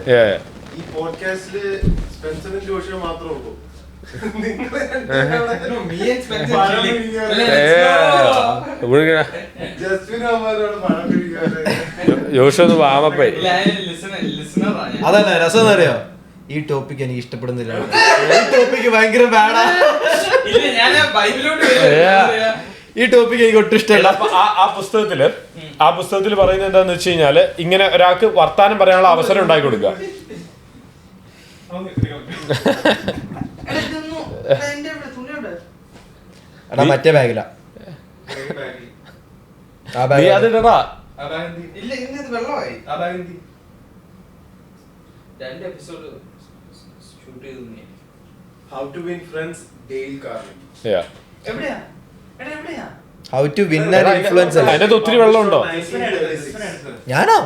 ഈ പോഡ്കാസ്റ്റില് സ്പെൻസറും ജോഷിയും മാത്രമേ ഉള്ളൂ. ജോഷൊന്ന് വാമപ്പായി. അതല്ല രസം എന്താ അറിയോ, ഈ ടോപ്പിക് എനിക്ക് ഇഷ്ടപ്പെടുന്നില്ല, ഈ ടോപ്പിക് ഭയങ്കര ബാഡാ, ഈ ടോപ്പിക് എനിക്ക് ഒട്ടും ഇഷ്ടമല്ല. ആ പുസ്തകത്തിൽ പറയുന്നത് എന്താന്ന് വെച്ച് കഴിഞ്ഞാല് ഇങ്ങനെ ഒരാൾക്ക് വർത്താനം പറയാനുള്ള അവസരം ഉണ്ടാക്കി കൊടുക്കുക. എടാ മറ്റേ ബാഗിലാ, How to win friends, Dale Carnegie. How to win and influence അല്ല. അതിനകത്ത് ഒത്തിരി വെള്ളമുണ്ടോ? ഞാനോ?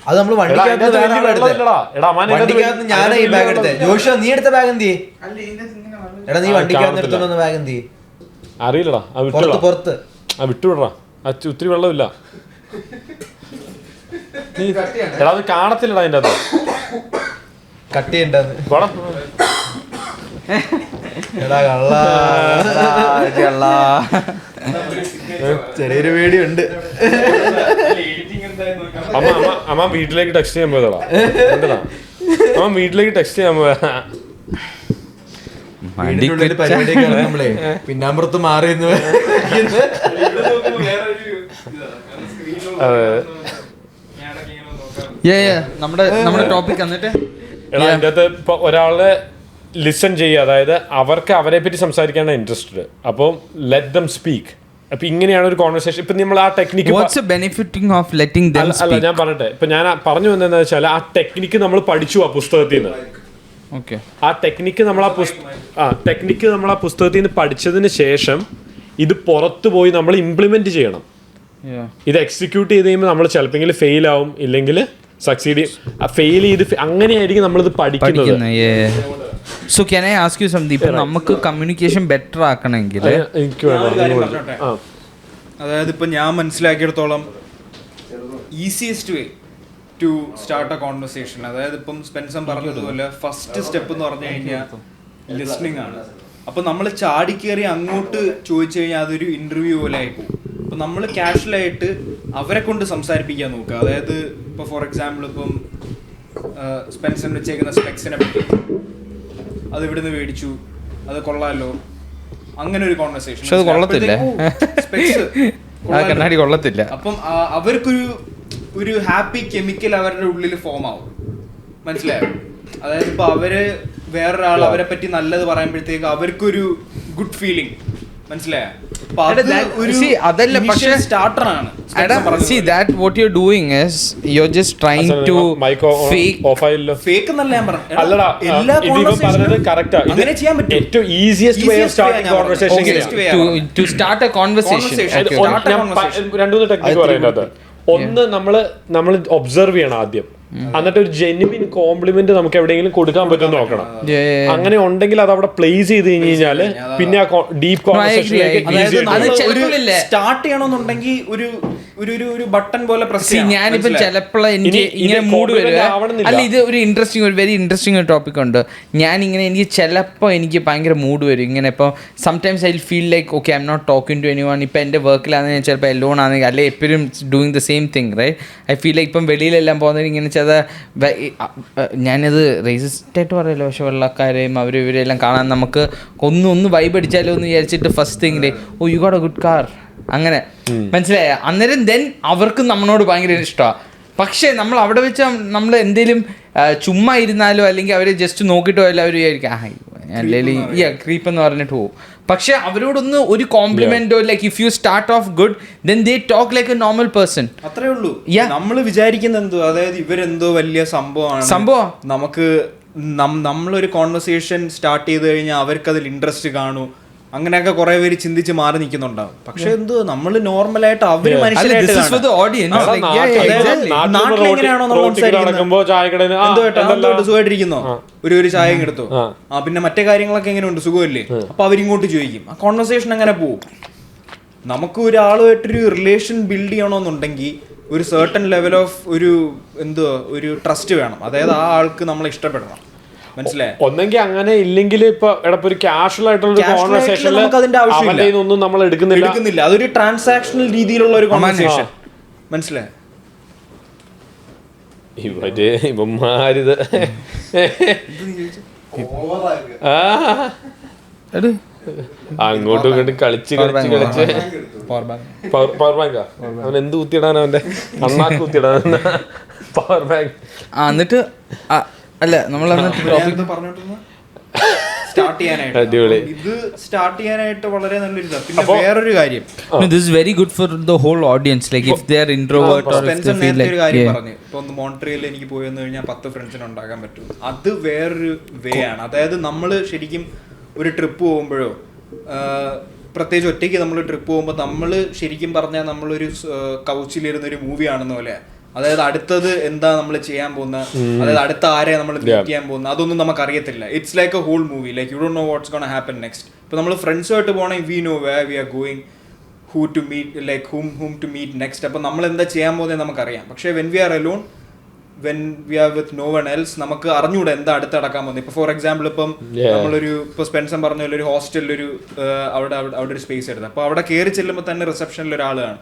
അത് നമ്മള് വണ്ടിക്കകത്ത് ഞാനാ ഈ ബാഗ് എടുത്തേ. ജോഷോ നീ എടുത്ത ബാഗ് എന്തി? എടാ നീ വണ്ടിക്കകത്ത് എടുത്തോണ്ട് ബാഗ് എന്തി? അറിയില്ലടാ, പുറത്ത് വിട്ടുവിടറാ, ഒത്തിരി വെള്ളമില്ല. എടാ അത് കാണത്തില്ലടാ അതിന്റെ അത് കട്ടിയുണ്ടെന്ന്. എടാ കള്ള ചെറിയൊരു പേടിയുണ്ട്. അമ്മ വീട്ടിലേക്ക് ടെക്സ്റ്റ് ചെയ്യാൻ പോയതാ, അമ്മ വീട്ടിലേക്ക് ടെക്സ്റ്റ് ചെയ്യാൻ പോയ പരിപാടിയൊക്കെ നമ്മളെ പിന്നാമ്പുറത്ത് മാറി നമ്മുടെ ടോപ്പിക് എന്നിട്ട് എടാ അതിൻ്റെ അകത്ത് ഇപ്പൊ ഒരാളെ ലിസൺ ചെയ്യുക, അതായത് അവർക്ക് അവരെ പറ്റി സംസാരിക്കാനാണ് ഇൻട്രസ്റ്റഡ്, അപ്പോൾ ലെറ്റ് ദം സ്പീക്ക്. അപ്പൊ ഇങ്ങനെയാണ് ഒരു കോൺവെർസേഷൻ. ഇപ്പൊ നമ്മൾ ആ ടെക്നിക്ക് അല്ല ഞാൻ പറയട്ടെ, ഇപ്പൊ ഞാൻ പറഞ്ഞു വന്നതെന്ന് വെച്ചാൽ ആ ടെക്നിക്ക് നമ്മൾ പഠിച്ചു ആ പുസ്തകത്തിൽ നിന്ന്. ആ ടെക്നിക്ക് നമ്മൾ ആ പുസ്തകത്തിൽ നിന്ന് പഠിച്ചതിന് ശേഷം ഇത് പുറത്തു പോയി നമ്മൾ ഇംപ്ലിമെന്റ് ചെയ്യണം. ഇത് എക്സിക്യൂട്ട് ചെയ്ത് കഴിയുമ്പോൾ നമ്മൾ ചിലപ്പോൾ ഫെയിൽ ആവും, ഇല്ലെങ്കിൽ സക്സീഡ് ഫെയിൽ ചെയ്ത് അങ്ങനെയായിരിക്കും നമ്മളിത് പഠിക്കുന്നത്. So can I ask you something, ഇപ്പൊ നമുക്ക് കമ്മ്യൂണിക്കേഷൻ ബെറ്റർ ആക്കണമെങ്കിൽ അതായത് ഇപ്പൊ ഞാൻ മനസ്സിലാക്കിയിടത്തോളം easiest way to start a conversation, അതായത് ഇപ്പം സ്പെൻസർ പറഞ്ഞതുപോലെ ഫസ്റ്റ് സ്റ്റെപ്പ് എന്ന് പറഞ്ഞു കഴിഞ്ഞാൽ ലിസ്ണിംഗ് ആണ്. അപ്പൊ നമ്മൾ ചാടിക്കേറി അങ്ങോട്ട് ചോദിച്ചു കഴിഞ്ഞാൽ അതൊരു ഇന്റർവ്യൂ പോലെ ആയിപ്പോകും. അപ്പൊ നമ്മൾ കാഷ്വലായിട്ട് അവരെ കൊണ്ട് സംസാരിപ്പിക്കാൻ നോക്കുക. അതായത് ഇപ്പൊ ഫോർ എക്സാമ്പിൾ ഇപ്പം സ്പെൻസറിന് വെച്ചേക്കുന്ന സ്പെക്സിനെ പറ്റി, അത് ഇവിടുന്ന് മേടിച്ചു, അത് കൊള്ളാലോ, അങ്ങനെ ഒരു കോൺവെർസേഷൻ. അത് കൊള്ളത്തില്ല, കണ്ണാടി കൊള്ളത്തില്ല. അപ്പം അവർക്കൊരു ഹാപ്പി കെമിക്കൽ അവരുടെ ഉള്ളിൽ ഫോം ആവും, മനസ്സിലായോ? അതായത് ഇപ്പൊ അവര് വേറൊരാൾ അവരെ പറ്റി നല്ലത് പറയുമ്പോഴത്തേക്ക് അവർക്കൊരു ഗുഡ് ഫീലിംഗ്, മനസ്സിലായോ? അതല്ല, പക്ഷേ സ്റ്റാർട്ടറാണ്. See that what you're doing is you're just trying to fake എന്നല്ല ഞാൻ പറഞ്ഞു. അല്ലടാ, അങ്ങനെ ചെയ്യാൻ പറ്റും. ഏറ്റവും easiest way of starting conversation to start a conversation. രണ്ടു മൂന്ന് ടെക്നിക്ക് പറയുന്നത്. ഒന്ന് നമ്മൾ ഒബ്സർവ് ചെയ്യണം ആദ്യം, എന്നിട്ട് ഒരു ജെന്യുവിൻ കോംപ്ലിമെന്റ് നമുക്ക് എവിടെയെങ്കിലും കൊടുക്കാൻ പറ്റും നോക്കണം. അങ്ങനെ ഉണ്ടെങ്കിൽ അത് അവിടെ പ്ലേസ് ചെയ്ത് കഴിഞ്ഞാല് പിന്നെ ആ ഡീപ് കോൺവെർസേഷനിലേക്ക് സ്റ്റാർട്ട് ചെയ്യണമെന്നുണ്ടെങ്കിൽ ഒരു ബട്ടൺ പോലെ പ്രസ് ചെയ്യാം. ഞാനിപ്പോ ചിലപ്പോൾ എനിക്ക് ഇങ്ങനെ മൂഡ് വരിക, അല്ല ഇത് ഒരു വെരി ഇൻട്രസ്റ്റിംഗ് ടോപ്പിക് ഉണ്ട്. ഞാനിങ്ങനെ എനിക്ക് ചിലപ്പോൾ എനിക്ക് ഭയങ്കര മൂഡ് വരും ഇങ്ങനെ. ഇപ്പോൾ sometimes I feel like okay I am not talking to anyone. ഇപ്പം എൻ്റെ വർക്കിലാണെങ്കിൽ ഞാൻ ചിലപ്പോൾ എലോൺ ആണെങ്കിൽ അല്ലെ എപ്പോഴും doing the same thing right. I feel like ഇപ്പം വെളിയിലെല്ലാം പോകുന്നതിന് ഇങ്ങനെ ഞാനിത് റേസിസ്റ്റായിട്ട് പറയല്ലോ, പക്ഷെ വെള്ളക്കാരെയും ഇവരെല്ലാം കാണാൻ നമുക്ക് ഒന്ന് വൈബ് അടിച്ചാലോ എന്ന് വിചാരിച്ചിട്ട് ഫസ്റ്റ് തിങ്ങിലെ oh you got a good car അങ്ങനെ, മനസ്സിലായ? അന്നേരം ദെൻ അവർക്ക് നമ്മളോട് ഭയങ്കര ഇഷ്ടമാണ്. പക്ഷേ നമ്മൾ അവിടെ വെച്ച് നമ്മൾ എന്തെങ്കിലും ചുമ്മാ ഇരുന്നാലോ അല്ലെങ്കിൽ അവരെ ജസ്റ്റ് നോക്കിയിട്ടോ എല്ലാം അവർ വിചാരിക്കും അല്ലെങ്കിൽ ക്രീപ്പ് എന്ന് പറഞ്ഞിട്ട് പോകും. പക്ഷെ അവരോടൊന്ന് ഒരു കോംപ്ലിമെന്റോ like if you start off good then they talk like a normal person. അത്രേ ഉള്ളൂ. നമ്മൾ വിചാരിക്കുന്ന എന്തോ, അതായത് ഇവരെന്തോ വലിയ സംഭവം നമുക്ക് നമ്മളൊരു കോൺവെർസേഷൻ സ്റ്റാർട്ട് ചെയ്ത് കഴിഞ്ഞാൽ അവർക്ക് അതിൽ ഇൻട്രസ്റ്റ് കാണൂ, അങ്ങനെയൊക്കെ കുറെ പേര് ചിന്തിച്ച് മാറി നിൽക്കുന്നുണ്ടാവും. പക്ഷെ എന്തോ നമ്മള് നോർമലായിട്ട് അവര് മനുഷ്യരായിട്ട് സുഖമായിട്ടിരിക്കുന്നോ, ഒരു ചായ എടുത്തോ, പിന്നെ മറ്റേ കാര്യങ്ങളൊക്കെ എങ്ങനെയുണ്ട്, സുഖമല്ലേ? അപ്പൊ അവരിങ്ങോട്ട് ചോദിക്കും, ആ കോൺവെർസേഷൻ അങ്ങനെ പോകും. നമുക്ക് ഒരാളുമായിട്ടൊരു റിലേഷൻ ബിൽഡ് ചെയ്യണമെന്നുണ്ടെങ്കിൽ ഒരു സർട്ടൺ ലെവൽ ഓഫ് ഒരു ട്രസ്റ്റ് വേണം. അതായത് ആ ആൾക്ക് നമ്മളെ ഇഷ്ടപ്പെടണം. മനസ്സിലായി? ഒന്നെങ്കിൽ അങ്ങനെ, ഇല്ലെങ്കിൽ ഇപ്പൊ ഒരു കാഷ്വൽ ആയിട്ടുള്ള കോൺവെർസേഷനിൽ അവന്റെ ഒന്നും നമ്മൾ എടുക്കുന്നില്ല. അതൊരു ട്രാൻസാക്ഷണൽ രീതിയിലുള്ള ഒരു കോൺവെർസേഷൻ. മനസ്സിലായി? ഇവന്മാരിത് അങ്ങോട്ടും ഇങ്ങോട്ടും കളിച്ച് പവർ ബാങ്കാ അവൻ എന്ത് കുത്തിയിടാൻ, അവന്റെ അണ്ണാക്ക് കുത്തിയിടാൻ പവർ ബാങ്ക്. എന്നിട്ട് അല്ല നമ്മൾ സ്റ്റാർട്ട് ചെയ്യാനായിട്ട് വളരെ നല്ലൊരു. പിന്നെ വേറൊരു കാര്യം, this is very good for the whole audience, like if they are introvert or if they feel like പറഞ്ഞു ഇപ്പൊ ഒന്ന് മോൺട്രിയലിൽ എനിക്ക് പോയി വന്നു കഴിഞ്ഞാൽ 10 ഫ്രണ്ട്സിനെ ഉണ്ടാക്കാൻ പറ്റും. അത് വേറൊരു വേ ആണ്. അതായത് നമ്മൾ ശരിക്കും ഒരു ട്രിപ്പ് പോകുമ്പോഴോ പ്രത്യേകിച്ച് ഒറ്റയ്ക്ക് നമ്മൾ ട്രിപ്പ് പോകുമ്പോൾ നമ്മൾ ശരിക്കും പറഞ്ഞാൽ നമ്മളൊരു കൗച്ചിലിരുന്ന ഒരു മൂവി ആണെന്ന പോലെ. അതായത് അടുത്തത് എന്താ നമ്മൾ ചെയ്യാൻ പോകുന്നത്, അതായത് അടുത്ത ആരെ നമ്മൾ മീറ്റ് ചെയ്യാൻ പോകുന്നത്, അതൊന്നും നമുക്ക് അറിയത്തില്ല. It's like a whole movie. Like you don't know what's gonna happen next. ഇപ്പൊ നമ്മൾ ഫ്രണ്ട്സുമായിട്ട് പോകണമെങ്കിൽ we know where we are going, who to meet, like whom to meet next. അപ്പൊ നമ്മൾ എന്താ ചെയ്യാൻ പോകുന്നത് നമുക്കറിയാം. പക്ഷെ when we are alone, when we are with no one else, നമുക്ക് അറിഞ്ഞൂടെ എന്താ അടുത്ത് നടക്കാൻ പോകുന്നത്. ഇപ്പൊ ഫോർ എക്സാമ്പിൾ ഇപ്പം നമ്മളൊരു ഇപ്പൊ സ്പെൻസൺ പറഞ്ഞ പോലെ ഒരു ഹോസ്റ്റലിലൊരു അവിടെ ഒരു സ്പേസ് എടുത്തത്. അപ്പൊ അവിടെ കയറി ചെല്ലുമ്പോൾ തന്നെ റിസപ്ഷനിൽ ഒരാളാണ്.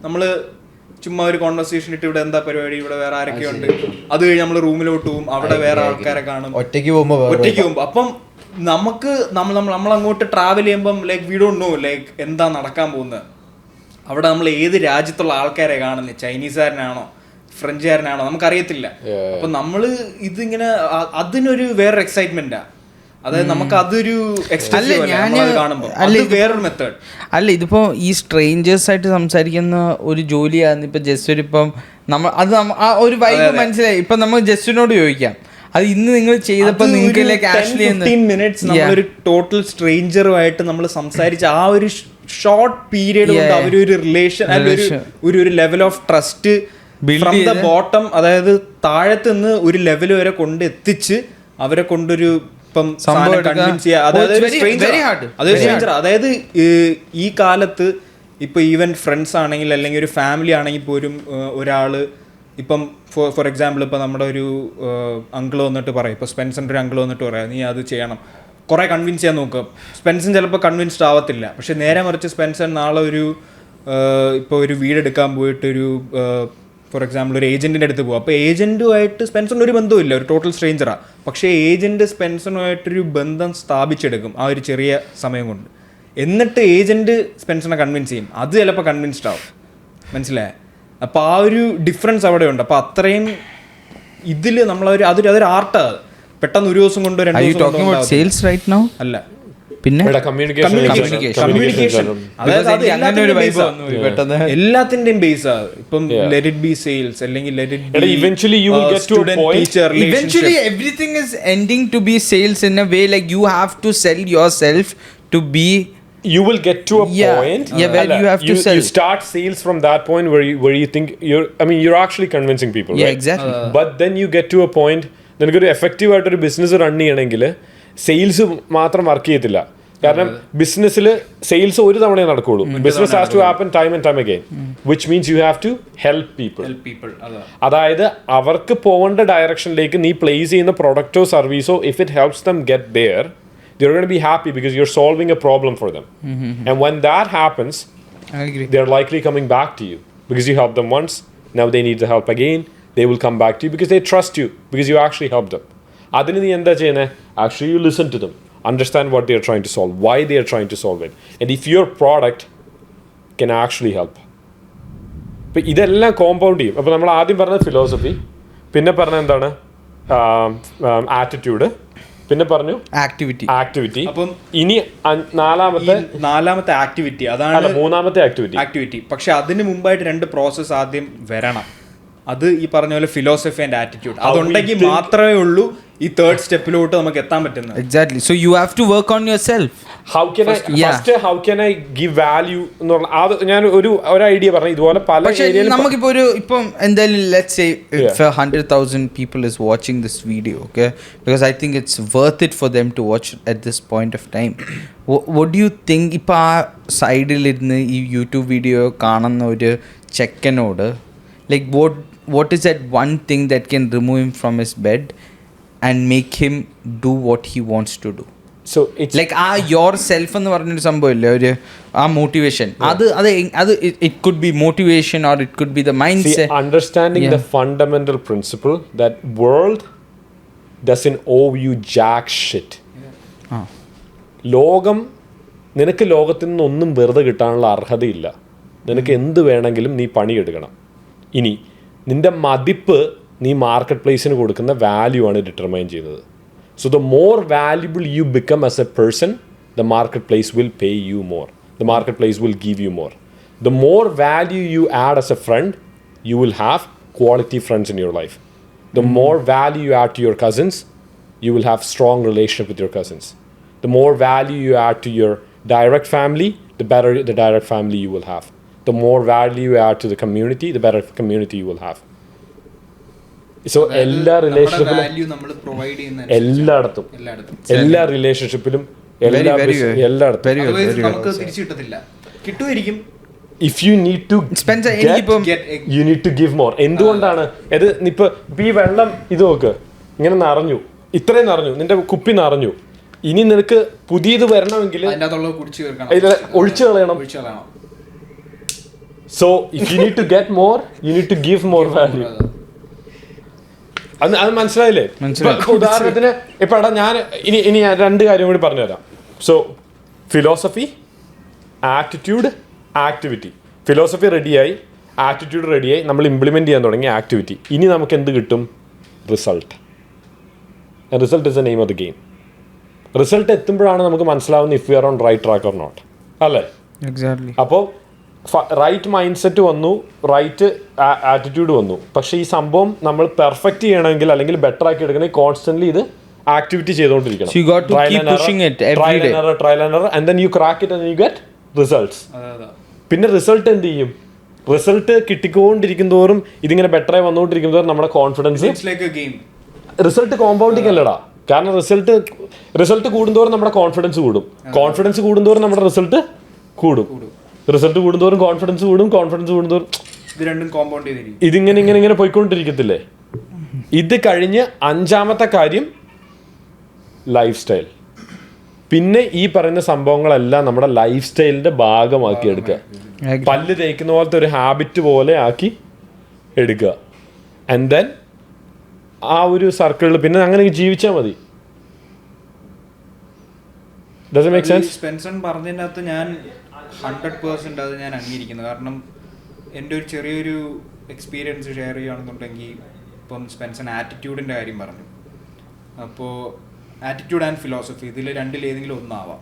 നമ്മള് ചുമ്മാ ഒരു കോൺവെർസേഷൻ ഇട്ട് ഇവിടെ എന്താ പരിപാടി, ഇവിടെ വേറെ ആരൊക്കെ ഉണ്ട്. അത് കഴിഞ്ഞ് നമ്മൾ റൂമിലോട്ട് പോകും, അവിടെ വേറെ ആൾക്കാരെ കാണും. ഒറ്റയ്ക്ക് പോകുമ്പോൾ അപ്പം നമുക്ക് നമ്മൾ അങ്ങോട്ട് ട്രാവൽ ചെയ്യുമ്പം like we don't know like എന്താ നടക്കാൻ പോകുന്നത്. അവിടെ നമ്മൾ ഏത് രാജ്യത്തുള്ള ആൾക്കാരെ കാണുന്നത്, ചൈനീസുകാരനാണോ ഫ്രഞ്ചുകാരനാണോ നമുക്കറിയത്തില്ല. അപ്പൊ നമ്മള് ഇതിങ്ങനെ അതിനൊരു വേറൊരു എക്സൈറ്റ്മെന്റാ. അതായത് നമുക്ക് അതൊരു വേറൊരു മെത്തേഡ് അല്ല. ഇതിപ്പോ ഈ സ്ട്രേഞ്ചേഴ്സ് ആയിട്ട് സംസാരിക്കുന്ന ഒരു ജോലിയാണ്. ഇപ്പൊ ജസ്റ്റ് ഇപ്പം നമ്മൾ അത് ആ ഒരു വൈബ് മനസ്സിലായി. ഇപ്പൊ നമ്മൾ ജസ്റ്റിനോട് ചോദിക്കാം, അത് ഇന്ന് നിങ്ങൾ ചെയ്തപ്പോ നിങ്ങൾക്ക് നമ്മളൊരു ടോട്ടൽ സ്ട്രേഞ്ചറുമായിട്ട് നമ്മൾ സംസാരിച്ച ആ ഒരു ഷോർട്ട് പീരിയഡ് കൊണ്ട് അവരൊരു റിലേഷൻ ഒരു level of trust from the bottom, അതായത് താഴത്ത് നിന്ന് ഒരു ലെവൽ വരെ കൊണ്ട് എത്തിച്ച് അവരെ കൊണ്ടൊരു അതായത് ഈ കാലത്ത് ഇപ്പൊ ഈവൻ ഫ്രണ്ട്സ് ആണെങ്കിൽ അല്ലെങ്കിൽ ഒരു ഫാമിലി ആണെങ്കിൽ പോലും ഒരാള് ഇപ്പം ഫോർ എക്സാമ്പിൾ ഇപ്പൊ നമ്മുടെ ഒരു അങ്കിൾ വന്നിട്ട് പറയും, ഇപ്പൊ സ്പെൻസറിന്റെ ഒരു അങ്കിൾ വന്നിട്ട് പറയാം നീ അത് ചെയ്യണം, കുറെ കൺവിൻസ് ചെയ്യാൻ നോക്കുക. സ്പെൻസൺ ചിലപ്പോൾ കൺവിൻസ്ഡ് ആവത്തില്ല. പക്ഷെ നേരെ മറിച്ച് സ്പെൻസൺ നാളെ ഒരു ഇപ്പോൾ ഒരു വീടെടുക്കാൻ പോയിട്ടൊരു ഫോർ എക്സാമ്പിൾ ഒരു ഏജന്റിന്റെ അടുത്ത് പോകും. അപ്പോൾ ഏജന്റുമായിട്ട് സ്പെൻസറിന് ഒരു ബന്ധമില്ല, ഒരു ടോട്ടൽ സ്ട്രേഞ്ചറാണ്. പക്ഷേ ഏജന്റ് സ്പെൻസറുമായിട്ടൊരു ബന്ധം സ്ഥാപിച്ചെടുക്കും ആ ഒരു ചെറിയ സമയം കൊണ്ട്. എന്നിട്ട് ഏജന്റ് സ്പെൻസറിനെ കൺവിൻസ് ചെയ്യും. അത് ചിലപ്പോൾ കൺവിൻസ്ഡ് ആവും. മനസ്സിലായേ? അപ്പോൾ ആ ഒരു ഡിഫറൻസ് അവിടെ ഉണ്ട്. അപ്പോൾ അത്രയും ഇതിൽ നമ്മളൊരു അതൊരു ആർട്ടാണ്. പെട്ടെന്ന് ഒരു ദിവസം കൊണ്ട് അല്ല, പിന്നെ എല്ലാത്തിന്റെയും ബേസ് ഇപ്പം ലെറ്റ് ഇറ്റ് ബി സെയിൽസ് അല്ലെങ്കിൽ eventually everything is ending to be sales in a way, like you have to sell yourself to be, you will get to a point where you have to sell. You start sales from that point where you think you're actually convincing people, right? Exactly. But then you get to a point നിനക്കൊരു effective ആയിട്ടൊരു business run ചെയ്യണമെങ്കിൽ sales മാത്രം work ചെയ്യത്തില്ല. കാരണം ബിസിനസ്സിൽ sales ഒരു തവണയേ നടക്കുള്ളൂ. Business has to happen time and time again, which means you have to help people. അതായത് അവർക്ക് പോകേണ്ട ഡയറക്ഷനിലേക്ക് നീ പ്ലേസ് ചെയ്യുന്ന പ്രൊഡക്റ്റോ സർവീസോ if it helps them get there, they're going to be happy because you're solving a problem for them. And when that happens, they're likely coming back to you because you helped them once. Now they need the help again. They will come back to you because they trust you because you actually helped them. Adinu nee endha cheyane? Actually you listen to them, understand what they are trying to solve, why they are trying to solve it, and if your product can actually help. But idellam compound ചെയ്യും. അപ്പോൾ നമ്മൾ ആദ്യം പറഞ്ഞ philosophy, പിന്നെ പറഞ്ഞ എന്താണ് attitude, പിന്നെ പറഞ്ഞു ആക്ടിവിറ്റി. അപ്പം ഇനി നാലാമത്തെ ആക്ടിവിറ്റി, അതാണ് മൂന്നാമത്തെ ആക്ടിവിറ്റി. പക്ഷെ അതിന് മുമ്പായിട്ട് 2 പ്രോസസ്സ് ആദ്യം വരണം. അത് ഈ പറഞ്ഞ പോലെ ഫിലോസഫി ആൻഡ് ആറ്റിറ്റ്യൂഡ് അതുണ്ടെങ്കിൽ മാത്രമേ ഉള്ളൂ ഈ തേർഡ് സ്റ്റെപ്പിലോട്ട് നമുക്ക് എത്താൻ പറ്റുന്നത്. Exactly. So you have to work on your self. How can I give value എന്നുള്ള അത് ഞാൻ ഒരു ഐഡിയ പറഞ്ഞു. ഇതുപോലെ പല ഏരിയയിലും നമുക്കിപ്പോൾ ഇപ്പോൾ എന്തായാലും let's say if 100,000 people is watching this video, okay, because I think it's worth it for them to watch at this point of time. What do you think? ഇപ്പോൾ ആ സൈഡിലിരുന്ന് ഈ യൂട്യൂബ് വീഡിയോ കാണുന്ന ഒരു ചെക്കനോട് like what is that one thing that can remove him from his bed and make him do what he wants to do? So it's like your self എന്ന് പറഞ്ഞൊരു സംഭവമില്ലേ, ഒരു ആ motivation, അത് it could be motivation or it could be the mindset. See, understanding the fundamental principle that world doesn't owe you jack shit. ലോകം നിനക്ക് ലോകത്തിൽ നിന്നൊന്നും വെറുതെ കിട്ടാനുള്ള അർഹതയില്ല. നിനക്ക് എന്ത് വേണമെങ്കിലും നീ പണിയെടുക്കണം. ഇനി നിന്റെ മതിപ്പ് നീ മാർക്കറ്റ് പ്ലേസിന് കൊടുക്കുന്ന വാല്യൂ ആണ് ഡിറ്റർമൈൻ ചെയ്യുന്നത്. So the more valuable you become as a person, the marketplace will pay you more. The marketplace will give you more. The more value you add as a friend, you will have quality friends in your life. The more value you add to your cousins, you will have strong relationship with your cousins. The more value you add to your direct family, the better the direct family you will have. The more value you add to the community, the better community you will have. So എല്ലാ റിലേഷൻഷിപ്പിലും എല്ലായിടത്തും എല്ലാ റിലേഷൻഷിപ്പിലും എല്ലായിടത്തും നമുക്ക് തിരിച്ചു കിട്ടത്തില്ല, കിട്ടുമായിരിക്കും. If you need to you need to give more. എന്തുകൊണ്ടാണ് ഇത്? ഇപ്പൊ ഈ വെള്ളം ഇത് നോക്ക്, ഇങ്ങനെ നിറഞ്ഞു, ഇത്രയും നിറഞ്ഞു, നിന്റെ കുപ്പി നിറഞ്ഞു. ഇനി നിനക്ക് പുതിയത് വരണമെങ്കിൽ ഒഴിച്ചു കളയണം. So if you need to get more, you need to give more value. അത് മനസ്സിലായില്ലേ? ഉദാഹരണത്തിന് ഇപ്പൊ എടാ ഞാൻ ഇനി ഞാൻ 2 കാര്യം കൂടി പറഞ്ഞുതരാം. So philosophy, attitude, activity. Philosophy റെഡിയായി, ആറ്റിറ്റ്യൂഡ് റെഡിയായി, നമ്മൾ ഇംപ്ലിമെന്റ് ചെയ്യാൻ തുടങ്ങി ആക്ടിവിറ്റി. ഇനി നമുക്ക് എന്ത് കിട്ടും? Result. Result is the name of the game. Result എത്തുമ്പോഴാണ് നമുക്ക് മനസ്സിലാവുന്നത് if you are on right track or not, അല്ലേ? എക്സാക്ട്ലി. അപ്പോൾ റൈറ്റ് മൈൻഡ് സെറ്റ് വന്നു, റൈറ്റ് ആറ്റിറ്റ്യൂഡ് വന്നു. പക്ഷേ ഈ സംഭവം നമ്മൾ പെർഫെക്റ്റ് ചെയ്യണമെങ്കിൽ അല്ലെങ്കിൽ ബെറ്റർ ആക്കി എടുക്കണമെങ്കിൽ കോൺസ്റ്റന്റ്ലി ഇത് ആക്ടിവിറ്റി ചെയ്തുകൊണ്ടിരിക്കണം. Trial and error and then you crack it and you get results. പിന്നെ റിസൾട്ട് എന്ത് ചെയ്യും? റിസൾട്ട് കിട്ടിക്കൊണ്ടിരിക്കും തോറും, ഇതിങ്ങനെ ബെറ്ററായി വന്നുകൊണ്ടിരിക്കും തോറും നമ്മുടെ കോൺഫിഡൻസ്, റിസൾട്ട് കോമ്പൗണ്ടിങ് അല്ലടാ. കാരണം റിസൾട്ട് കൂടുന്തോറും നമ്മുടെ കോൺഫിഡൻസ് കൂടും, കോൺഫിഡൻസ് കൂടുന്തോറും നമ്മുടെ റിസൾട്ട് കൂടും, റിസൾട്ട് കൂടുന്തോറും കോൺഫിഡൻസ് കൂടും, കോൺഫിഡൻസ് കൂടുന്തോറും ഇതിങ്ങനെ പോയിക്കൊണ്ടിരിക്കത്തില്ലേ? ഇത് കഴിഞ്ഞ് 5ാമത്തെ കാര്യം ലൈഫ് സ്റ്റൈൽ. പിന്നെ ഈ പറയുന്ന സംഭവങ്ങളെല്ലാം നമ്മുടെ ലൈഫ് സ്റ്റൈലിന്റെ ഭാഗമാക്കി എടുക്കുക. പല്ല് തേക്കുന്ന പോലത്തെ ഒരു ഹാബിറ്റ് പോലെ ആക്കി എടുക്കുക. ആൻഡ് ദെൻ ആ ഒരു സർക്കിളിൽ പിന്നെ അങ്ങനെ ജീവിച്ചാൽ മതി. Does it make sense? സ്പെൻസൺ പറഞ്ഞതിനകത്ത് ഞാൻ 100% അത് ഞാൻ അംഗീകരിക്കുന്നു. കാരണം എൻ്റെ ഒരു ചെറിയൊരു എക്സ്പീരിയൻസ് ഷെയർ ചെയ്യുകയാണെന്നുണ്ടെങ്കിൽ, ഇപ്പം സ്പെൻസൺ ആറ്റിറ്റ്യൂഡിൻ്റെ കാര്യം പറഞ്ഞു. അപ്പോൾ ആറ്റിറ്റ്യൂഡ് ആൻഡ് ഫിലോസഫി ഇതിൽ രണ്ടിലേതെങ്കിലും ഒന്നാവാം.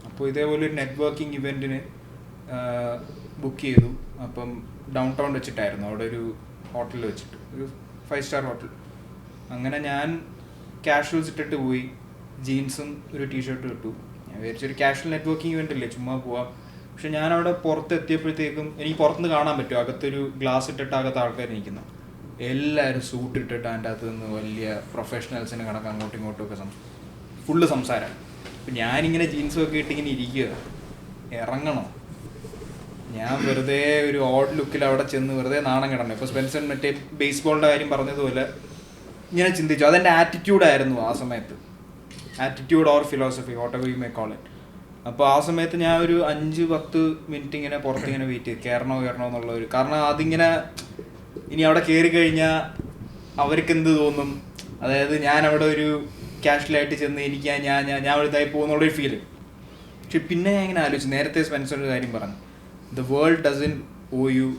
അപ്പോൾ ഇതേപോലെ ഒരു നെറ്റ്വർക്കിംഗ് ഇവൻറ്റിന് ബുക്ക് ചെയ്തു. അപ്പം ഡൗൺ ടൗൺ വെച്ചിട്ടായിരുന്നു, അവിടെ ഒരു ഹോട്ടലിൽ വെച്ചിട്ട്, ഒരു 5 സ്റ്റാർ ഹോട്ടൽ. അങ്ങനെ ഞാൻ കാഷ്വൽസ് ഇട്ടിട്ട് പോയി, ജീൻസും ഒരു ടീഷർട്ടും ഇട്ടു. ഞാൻ വിചാരിച്ചൊരു കാഷ്വൽ നെറ്റ്വർക്കിംഗ് ഇവൻ്റ് അല്ലേ, ചുമ്മാ പോവാം. പക്ഷെ ഞാൻ അവിടെ പുറത്തെത്തിയപ്പോഴത്തേക്കും എനിക്ക് പുറത്തുനിന്ന് കാണാൻ പറ്റും, അകത്തൊരു ഗ്ലാസ് ഇട്ടിട്ട് അകത്ത് ആൾക്കാർ നിൽക്കുന്ന എല്ലാവരും സൂട്ട് ഇട്ടിട്ട് അതിൻ്റെ അകത്ത് നിന്ന് വലിയ പ്രൊഫഷണൽസിനെ കണക്ക് അങ്ങോട്ടും ഇങ്ങോട്ടും ഒക്കെ ഫുള്ള് സംസാരമാണ്. അപ്പം ഞാനിങ്ങനെ ജീൻസും ഒക്കെ ഇട്ടിങ്ങനെ ഇരിക്കുക, ഇറങ്ങണം. ഞാൻ വെറുതെ ഒരു ഓഡ് ലുക്കിൽ അവിടെ ചെന്ന് വെറുതെ നാണം കിടന്നു. ഇപ്പോൾ സ്പെൻസൺ മറ്റേ ബേസ്ബോളിൻ്റെ കാര്യം പറഞ്ഞതുപോലെ ഇങ്ങനെ ചിന്തിച്ചു. അതെൻ്റെ ആറ്റിറ്റ്യൂഡായിരുന്നു ആ സമയത്ത്, attitude or philosophy, what ever you may call it. അപ്പോൾ ആ സമയത്ത് ഞാൻ ഒരു 5-10 മിനിറ്റ് ഇങ്ങനെ പുറത്തിങ്ങനെ വെയിറ്റ് ചെയ്ത് കയറണോ എന്നുള്ള ഒരു, കാരണം അതിങ്ങനെ ഇനി അവിടെ കയറി കഴിഞ്ഞാൽ അവർക്ക് എന്ത് തോന്നും, അതായത് ഞാൻ അവിടെ ഒരു കാഷ്വലായിട്ട് ചെന്ന് എനിക്ക് ഞാൻ അവിടെ ഇതായി പോകുന്നുള്ളൊരു ഫീല്. പക്ഷെ പിന്നെ ഞാൻ ഇങ്ങനെ ആലോചിച്ചു, നേരത്തെ സ്പെൻസർ ഒരു കാര്യം പറഞ്ഞു, the world doesn't owe you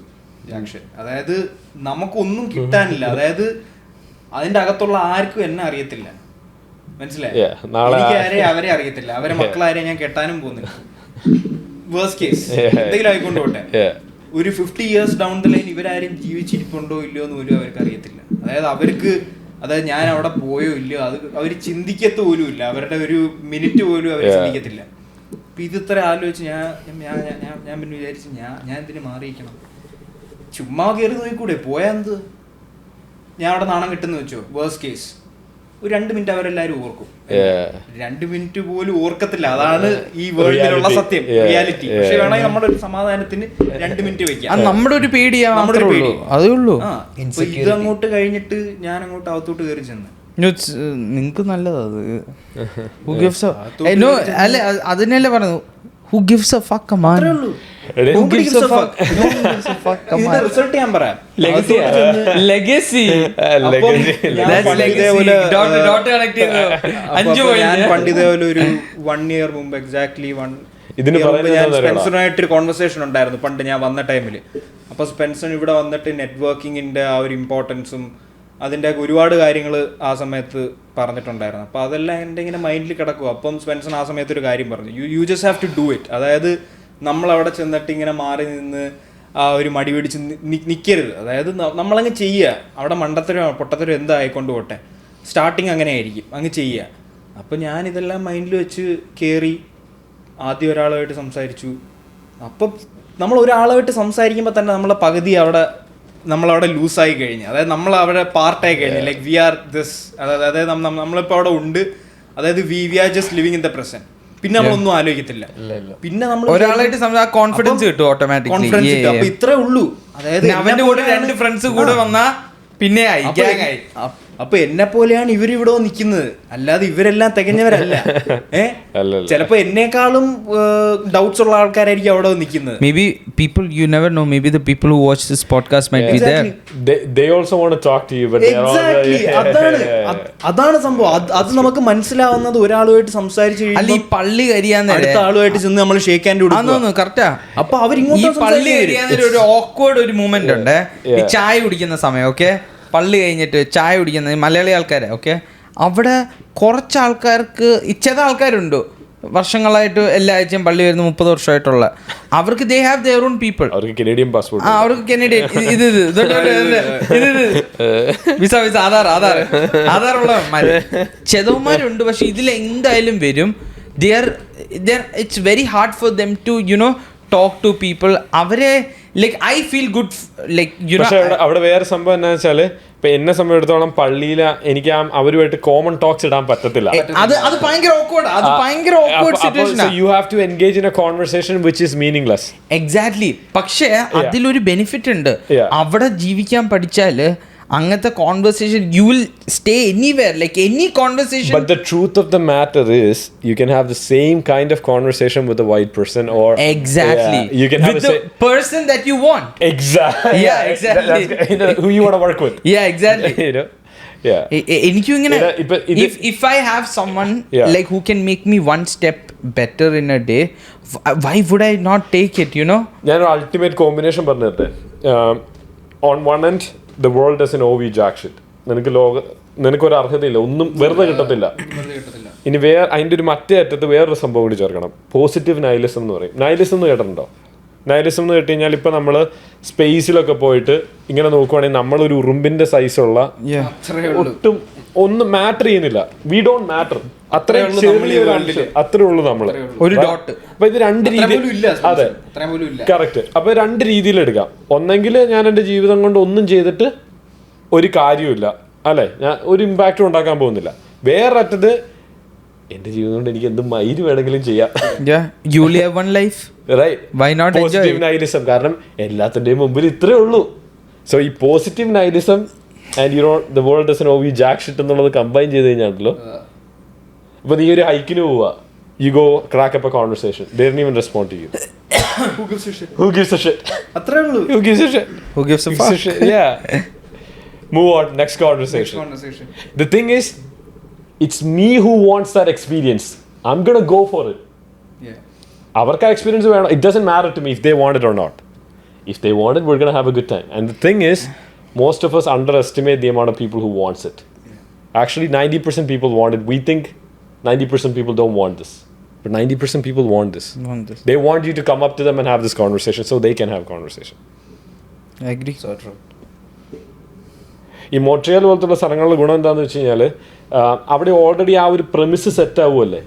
jack shit. അതായത് നമുക്കൊന്നും കിട്ടാനില്ല, അതായത് അതിൻ്റെ അകത്തുള്ള ആർക്കും എന്നെ അറിയത്തില്ല, മനസ്സിലായി? എനിക്ക് അവരെ അറിയത്തില്ല, അവരെ മക്കളാരെ ഞാൻ കെട്ടാനും പോകുന്നില്ല. വേഴ്സ്റ്റ് കേസ് എന്തെങ്കിലും ആയിക്കൊണ്ട് പോട്ടെ, ഒരു 50 years ഡൗൺ ദ ലൈൻ ഇവരാരും ജീവിച്ചിരിപ്പുണ്ടോ ഇല്ലയോ എന്ന് പോലും അവർക്ക് അറിയത്തില്ല. അതായത് ഞാൻ അവിടെ പോയോ ഇല്ലയോ അത് അവർ ചിന്തിക്കത്ത് പോലും ഇല്ല, അവരുടെ ഒരു മിനിറ്റ് പോലും അവർ ചിന്തിക്കത്തില്ല. അപ്പം ഇതിത്ര ആലോചിച്ച് ഞാൻ പിന്നെ വിചാരിച്ചു, ഞാൻ എന്തിനു മാറിയിരിക്കണം, ചുമ്മാ കയറി നോക്കിക്കൂടെ, പോയാ എന്ത്, ഞാൻ അവിടെ നാണം കിട്ടുന്ന വെച്ചോ, വേഴ്സ്റ്റ് കേസ് ഒരു 2 മിനിറ്റ് അവരെല്ലാരും ഓർക്കും. 2 മിനിറ്റ് പോലും ഓർക്കത്തില്ല. അതാണ് ഈ വേൾഡിലുള്ള സത്യം, റിയാലിറ്റി. പക്ഷെ വേണമെങ്കിൽ നമ്മുടെ ഒരു സമാധാനത്തിന് 2 മിനിറ്റ് വെക്കാം. നമ്മുടെ ഒരു പേടിയാ, നമ്മുടെ ഒരു പേടി അതേ ഉള്ളൂ. ഇത് അങ്ങോട്ട് കഴിഞ്ഞിട്ട് ഞാൻ അങ്ങോട്ട് അകത്തോട്ട് കയറി ചെന്ന് നിങ്ങക്ക് നല്ലതാ അത്. അല്ല അതിനല്ലേ പറഞ്ഞു who gives a fuck a man. Result ഞാൻ പറയാം. Legacy. ഞാൻ പണ്ട് ഇതേപോലെ ഒരു 1 year മുമ്പ് എക്സാക്ട്ലി ഞാൻ സ്പെൻസറുമായിട്ടൊരു കോൺവെർസേഷൻ ഉണ്ടായിരുന്നു പണ്ട് ഞാൻ വന്ന ടൈമിൽ. അപ്പോൾ സ്പെൻസർ ഇവിടെ വന്നിട്ട് നെറ്റ്വർക്കിങ്ങിന്റെ ആ ഒരു ഇമ്പോർട്ടൻസും അതിൻ്റെ ഒരുപാട് കാര്യങ്ങൾ ആ സമയത്ത് പറഞ്ഞിട്ടുണ്ടായിരുന്നു. അപ്പോൾ അതെല്ലാം എൻ്റെ ഇങ്ങനെ മൈൻഡിൽ കിടക്കും. അപ്പം സ്പെൻസൺ ആ സമയത്ത് ഒരു കാര്യം പറഞ്ഞു, you just have to do it. അതായത് നമ്മളവിടെ ചെന്നിട്ട് ഇങ്ങനെ മാറി നിന്ന് ആ ഒരു മടി പിടിച്ച് നിൽക്കരുത്. അതായത് നമ്മളങ്ങ് ചെയ്യുക. അവിടെ മണ്ടത്തരോ പൊട്ടത്തരോ എന്താ ആയിക്കൊണ്ട് പോട്ടെ, സ്റ്റാർട്ടിങ് അങ്ങനെ ആയിരിക്കും, അങ്ങ് ചെയ്യുക. അപ്പോൾ ഞാനിതെല്ലാം മൈൻഡിൽ വെച്ച് കയറി ആദ്യം ഒരാളുമായിട്ട് സംസാരിച്ചു. അപ്പം നമ്മൾ ഒരാളുമായിട്ട് സംസാരിക്കുമ്പോൾ തന്നെ നമ്മളെ പകുതി നമ്മളവിടെ ലൂസായി കഴിഞ്ഞു. അതായത് നമ്മൾ അവിടെ പാർട്ടായി കഴിഞ്ഞു. ലൈക്ക് വി ആർ ദിസ്, അതായത് നമ്മളിപ്പോൾ അവിടെ ഉണ്ട്. അതായത് we are just living in the present. പിന്നെ നമ്മളൊന്നും ആലോചിക്കത്തില്ല. പിന്നെ നമ്മൾ ഒരാളായിട്ട് കോൺഫിഡൻസ് കിട്ടും, ഓട്ടോമാറ്റിക്കലി. അപ്പൊ ഇത്രേ ഉള്ളൂ. അതായത് അവന്റെ കൂടെ 2 ഫ്രണ്ട്സ് കൂടെ വന്നാ പിന്നെ ആയി. അപ്പൊ എന്നെ പോലെയാണ് ഇവരിവിടെ നിൽക്കുന്നത്, അല്ലാതെ ഇവരെല്ലാം തികഞ്ഞവരല്ല. ചിലപ്പോ എന്നെക്കാളും ഡൗട്ട്സ് ഉള്ള ആൾക്കാരായിരിക്കും അവിടെ നിൽക്കുന്നത്. May be people you never know, may be the people who watch this podcast might be there. They also want to talk to you, but അതാണ് സംഭവം. അത് നമുക്ക് മനസ്സിലാവുന്നത് ഒരാളുമായിട്ട് സംസാരിച്ച് അല്ല, ഈ പള്ളി കരിയാൻ അടുത്ത ആളുമായിട്ട് ചെന്ന് നമ്മൾ ഷേക്ക് ഹാൻഡ് കൊടുക്കുന്നു. കറക്റ്റാ. അപ്പൊ അവരിങ്ങോട്ട് ഈ പള്ളി കരിയാൻ ഒരു ഓക്വേർഡ് ഒരു മൂമെന്റ് ഉണ്ട്. ഈ ചായ കുടിക്കുന്ന സമയം, ഓക്കെ, പള്ളി കഴിഞ്ഞിട്ട് ചായ കുടിക്കുന്ന മലയാളി ആൾക്കാരെ, ഓക്കെ, അവിടെ കുറച്ച് ആൾക്കാർക്ക് ചില ആൾക്കാരുണ്ട് വർഷങ്ങളായിട്ട് എല്ലാ ആഴ്ചയും പള്ളി വരുന്ന 30 വർഷമായിട്ടുള്ള അവർക്ക് they have their own people. അവർക്ക് കനേഡിയൻ പാസ്പോർട്ട്, അവർക്ക് കനേഡിയൻ വിസ ആധാർ ഉള്ളവന്മാര് ചെതവന്മാരുണ്ട്. പക്ഷെ ഇതിൽ എന്തായാലും വരും. It's very hard for them to talk to people. അവരെ like I feel good like അവിടെ വേറെ സംഭവം എന്താ വെച്ചാല്, ഇപ്പൊ എന്നെ സംബന്ധിച്ചിടത്തോളം പള്ളിയിൽ എനിക്ക് അവരുമായിട്ട് കോമൺ ടോക്സ് ഇടാൻ പറ്റത്തില്ല. അത് ഭയങ്കര awkward situation. So you have to engage in a conversation which is meaningless. Exactly. പക്ഷേ അതിലൊരു ബെനിഫിറ്റ് ഉണ്ട്. അവിടെ ജീവിക്കാൻ പഠിച്ചാല് അങ്ങനത്തെ conversation you will stay anywhere, like any conversation. But the truth of the matter is you can have the same kind of conversation with a white person or exactly you can have with the person that you want. Exactly. Yeah, exactly. Who you want to work with. Yeah, exactly. എനിക്കും ഇങ്ങനെ if I have someone like who can make me one step better in a day, why would I not take it, ഞാൻ ഒരു ultimate combination പറഞ്ഞിട്ട്, on one end the world doesn't owe you jack shit. നിനക്കൊരു അർഹതയില്ല, ഒന്നും വെറുതെ കിട്ടത്തില്ല. ഇനി അതിൻ്റെ ഒരു മറ്റേ അറ്റത്ത് വേറൊരു സംഭവം കൂടി ചേർക്കണം, പോസിറ്റീവ് നൈലിസം എന്ന് പറയും. നൈലിസം എന്ന് കേട്ടിട്ടുണ്ടോ? നൈലിസം എന്ന് കേട്ട് കഴിഞ്ഞാൽ ഇപ്പം നമ്മൾ സ്പേസിലൊക്കെ പോയിട്ട് ഇങ്ങനെ നോക്കുവാണെങ്കിൽ നമ്മളൊരു ഉറുമ്പിന്റെ സൈസുള്ള ഒട്ടും ഒന്നും മാറ്റർ ചെയ്യുന്നില്ല. We don't matter. അത്രയും അത്രേ ഉള്ളൂ നമ്മള് ഒരു ഡോട്ട്. അപ്പൊ ഇത് 2 രീതി. അതെ, കറക്റ്റ്. അപ്പൊ 2 രീതിയിൽ എടുക്കാം. ഒന്നെങ്കിൽ ഞാൻ എൻ്റെ ജീവിതം കൊണ്ട് ഒന്നും ചെയ്തിട്ട് ഒരു കാര്യമില്ല, അല്ലെ, ഞാൻ ഒരു ഇമ്പാക്റ്റും ഉണ്ടാക്കാൻ പോകുന്നില്ല. വേറെ അറ്റത്ത് എന്റെ ജീവിതം കൊണ്ട് എനിക്ക് എന്ത് മൈര് വേണമെങ്കിലും ചെയ്യാം. You live one life. Right. Why not enjoy? Positive nihilism. കാരണം എല്ലാത്തിന്റെയും മുമ്പിൽ ഇത്രേ ഉള്ളൂ. സോ ഈ positive നൈലിസം and the world doesn't owe you jack shit എന്നുള്ളത് കമ്പൈൻ ചെയ്ത് കഴിഞ്ഞാണല്ലോ. അപ്പൊ നീ ഒരു ഹൈക്കിന് പോവാ, you go crack up a conversation, they didn't even respond to you. Who gives a shit? Who gives a shit? അത്രേ ഉള്ളൂ. Who gives a shit? Who gives a fuck? Yeah. Move on, next conversation. The thing is, it's me who wants that experience. I'm gonna go for it. അവർക്ക് ആ experience വേണം. It doesn't matter to me if they want it or not. If they want it, we're gonna have a good time. And the thing is, most of us underestimate the amount of people who wants it. Actually, 90% people want it. We think 90% people don't want this, but 90% people want this. They want you to come up to them and have this conversation so they can have conversation. I agree. So true. ഈ Montreal പോലത്തുള്ള സ്ഥലങ്ങളുടെ ഗുണം എന്താണെന്ന് വെച്ച് കഴിഞ്ഞാൽ അവിടെ already ആ ഒരു പ്രെമിസ് സെറ്റ് ആവുമല്ലേ.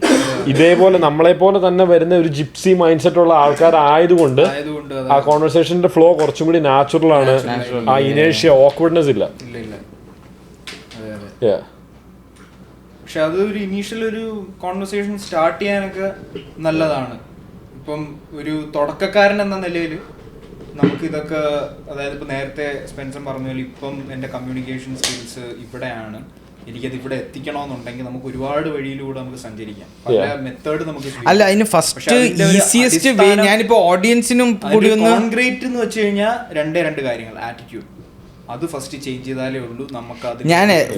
ഇതേപോലെ നമ്മളെപ്പോലെ തന്നെ വരുന്ന ഒരു ജിപ്സി മൈൻഡ് സെറ്റ് ഉള്ള ആൾക്കാരായതുകൊണ്ട് ആ കോൺവെർസേഷന്റെ ഫ്ലോ കുറച്ചും കൂടി നാച്ചുറൽ ആണ്. ആ ഇനേഷ്യ ഓക്വേർഡ്നെസ് ഇല്ല. പക്ഷെ അത് ഒരു ഇനീഷ്യൽ ഒരു കോൺവെർസേഷൻ സ്റ്റാർട്ട് ചെയ്യാനൊക്കെ നല്ലതാണ്. ഇപ്പം ഒരു തുടക്കക്കാരൻ എന്ന നിലയിൽ നമുക്ക് ഇതൊക്കെ, അതായത് ഇപ്പം നേരത്തെ സ്പെൻസർ പറഞ്ഞ പോലെ ഇപ്പം എൻ്റെ കമ്മ്യൂണിക്കേഷൻ സ്കിൽസ് ഇവിടെയാണ്, എനിക്കത് ഇവിടെ എത്തിക്കണമെന്നുണ്ടെങ്കിൽ നമുക്ക് ഒരുപാട് വഴിയിലൂടെ നമുക്ക് സഞ്ചരിക്കാം. പല മെത്തേഡ് നമുക്ക് അല്ല അതിന് ഫസ്റ്റ് ഈസിയസ്റ്റ് വേ ഞാനിപ്പോ ഓഡിയൻസിനും കൂടി ഒന്ന് കോൺക്രീറ്റ് എന്ന് വെച്ച് കഴിഞ്ഞാൽ രണ്ട് കാര്യങ്ങൾ. ആറ്റിറ്റ്യൂഡ് അത് ഫസ്റ്റ് ചേഞ്ച് ചെയ്താലേ ഉള്ളൂ നമുക്ക്.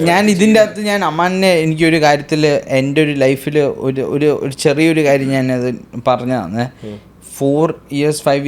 ഞാൻ ഇതിൻ്റെ അകത്ത് ഞാൻ അമ്മാനെ എനിക്കൊരു കാര്യത്തിൽ എൻ്റെ ഒരു ലൈഫിൽ ഒരു ചെറിയൊരു കാര്യം ഞാനത് പറഞ്ഞതാണ്. 4 years 5 years